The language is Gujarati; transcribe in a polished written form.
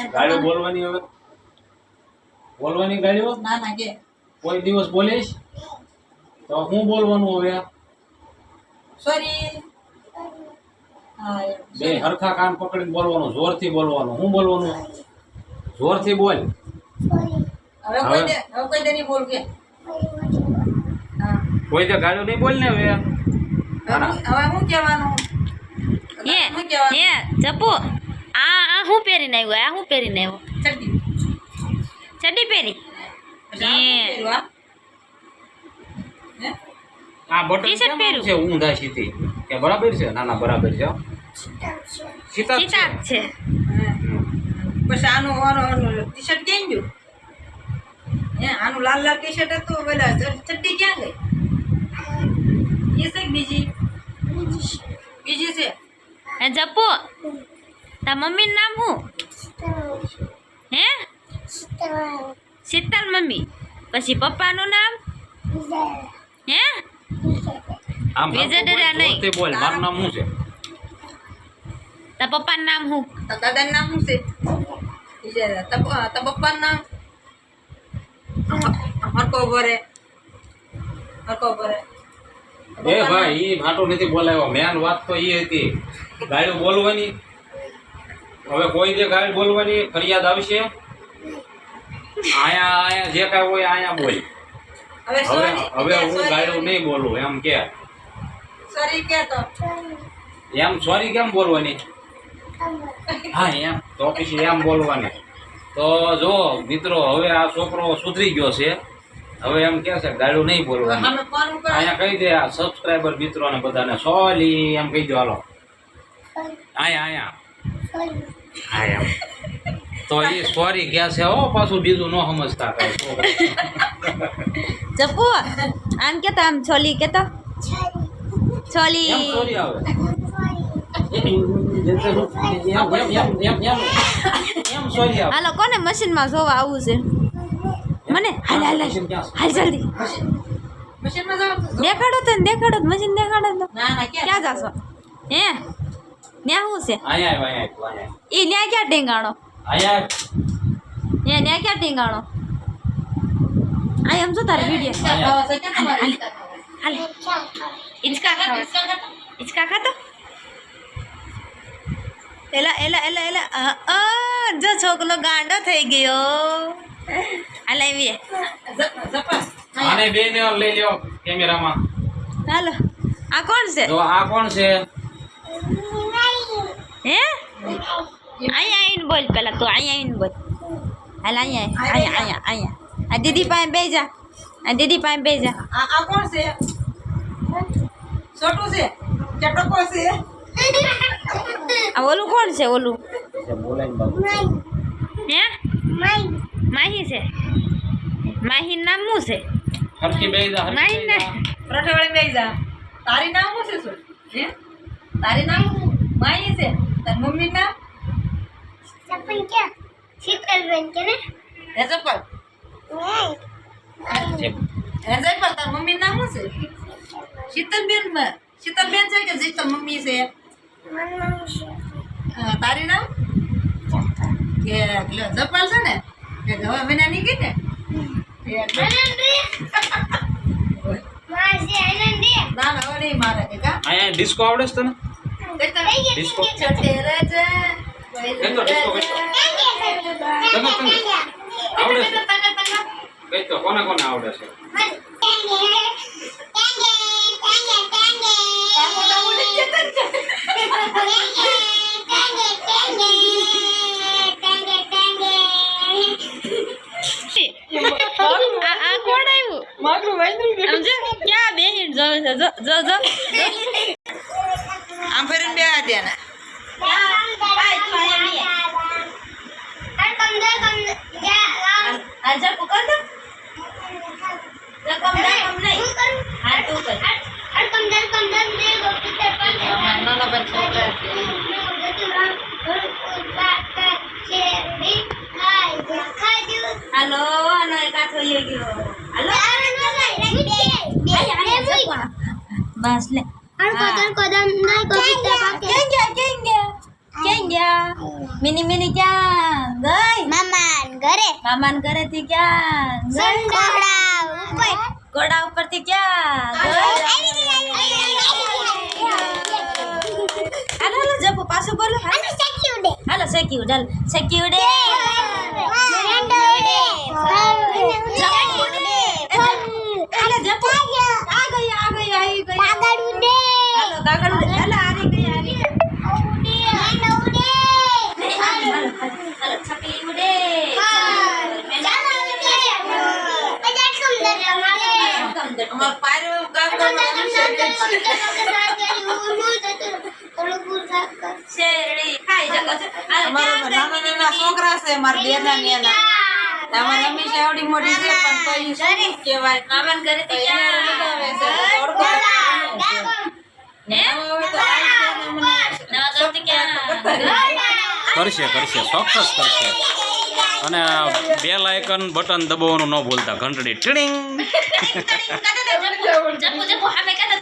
ગાળ્યો બોલવાની હવે બોલવાની ગાળ્યો ના ના કે કોઈ દિવસ બોલીશ તો હું બોલવાનું હવે સોરી હા બે હરખા કાન પકડીને બોલવાનું જોરથી બોલવાનું હું બોલવાનું જોરથી બોલ હવે કોઈ દે નહીં બોલ કે હા કોઈ તો ગાળ્યો નહીં બોલ ને હવે હવે હું કહેવાનું હે હું કહેવાનું હે જપુ આ હું પહેરીને આવ્યો આ હું પહેરીને આવ્યો ચડ્ડી ચડ્ડી પહેરી પછી આ હે આ બટન ટી-શર્ટ કેમ પહેર્યું. છે ઊંધા સીધી કે બરાબર છે ના ના બરાબર છે સીતા જ સીતા જ છે પછી આનું ટી શર્ટ કેમ ગયું હે આનું લાલ લાલ ટી શર્ટ હતું પેલા ચડ્ડી ક્યાં ગઈ એ છે કે બીજી છે હે જપુ તાર મમ્મીનું નામ શું હે શીતલ મમ્મી પછી પપ્પાનું નામ હે આમ વિજય ડરા નહીં. જોરથી બોલ મારું નામ શું છે તાર પપ્પાનું નામ શું તારા દાદાનું નામ શું છે તારા પપ્પાનું નામ હરકો ભરે એ ભાઈ ઈ ભાટો નથી બોલાવ્યો મેન વાત તો ઈ હતી ગાળ્યું બોલવાની હવે કોઈ દે ગાળ બોલવાની ફરિયાદ આવશે આયા જે કાંઈ હોય આયા બોલ હવે હવે હવે હું ગાળ્યું નહીં બોલું એમ કે સોરી કે તો એમ સોરી કેમ બોલવાની હા એમ તો પછી એમ બોલવાની તો જો મિત્રો હવે આ છોકરો સુધરી ગયો છે હવે એમ કે છે ગાળ્યું નહીં બોલવાની અમે ફોન ઉપર અહીંયા કહી દે આ સબસ્ક્રાઇબર મિત્રોને બધાને સોલી એમ કહી દો હાલો અહીંયા એમ તો એ સોરી કહે છે હો પાછું બીજું ન સમજતા કઈ જપુ આમ કેતો આમ છોલી કેતો છોલી એમ સોરી આવે એમ સોરી આવે હાલો કોને મશીનમાં જોવા આવવું છે મને હાલ હાલ હાલ હાલ જલ્દી મશીનમાં જાવ દેખાડો તો દેખાડો તો મશીન દેખાડો તો ના ના ક્યાં જાશો હે ન્યા શું છે અહીંયા ઈ ન્યા ક્યાં ટીંગાણો અહીંયા ન્યા ક્યાં ટીંગાણો આ એમ જો તારે વિડીયો ખાવા છે કે તમારે હાલ હિંચકા ખાવા હિંચકા ખાતો એલા એલા એલા એલા જો છોકરો ગાંડો થઈ ગયો હાલ આવીએ જપા આને બેને લઈ લ્યો કેમેરામાં હાલો આ કોણ છે જો આ કોણ છે હે અહીંયા આવીને બોલ પેલા તું અહીંયા આવીને બોલ હાલ અહીંયા અહીંયા અહીંયા આ દીદી પાસે બેસી જા આ દીદી પાસે બેસી જા આ કોણ છે છોટું છે ચટકો છે આ ઓલું કોણ છે ઓલું બોલાય બાબુ હે માહી છે માહીનું નામ શું છે હરકી બેઈ જા માહી ને પ્રઠેવાળી બેસી જા તારી નામ શું છે સોરી હે તારી નામ માઈ છે તાર મમ્મી નામ હે જપલ હે જપલ તાર મમ્મી નામ શું છે શીતલબેન શીતલબેન છે કે શીતલ મમ્મી છે તારી નામ કે જપલ છે ને કે હવે વિના ની કીધે ના ના હવે નહીં મારે કે કા અહીંયા ડિસ્કો આવડે છે તને ડિસ્કો ચટે રજ કેતો ડિસ્કો કેતો તમે આવડે છે કેતો કોને કોને આવડે છે આ કોણ આવ્યું મારું વાંદરું સમજે ક્યાં બેહીને જોવે છે જો જો જો આમ ફેરીને બે હતા ને આ જા પકડ દો રકમ દે કમ નહીં હા તું કર નાના બેન છોકરા હાલો આનો એક હાથો લઈ ગયો હાલો બસ લે ક્યાં ગયા મિની મિની ક્યાં ગઈ મામાન ઘરેથી ક્યાં ઘોડા ઉપરથી ક્યાં હાલો જપુ પાછું બોલો હાલો સેકી ઉડે સેકી ઉડે હાલો જપુ આ ગઈ આવી ગઈ હાલો કાગળ ઉડે હાલો હારી ગઈ હાલો છકલી ઉડે અમાર પારો કાગળ શેરડી ખાઈ જકો છે અમારા નાના નાના છોકરા છે મારા બેના નેના તમારે હંમેશા એવડી મોટી છે પણ કોઈ શું કહેવાય મામાન ઘરેથી એને ક્યાં રગાવે છે તડકો ને હવે તો આવી છે ને મને નવા ઘરથી ક્યાં કરશે ચોક્કસ કરશે. અને બેલ આઇકન બટન દબાવવાનું ન ભૂલતા, ઘંટડી ટીડિંગ. જપુ જપુ અમે કહેતા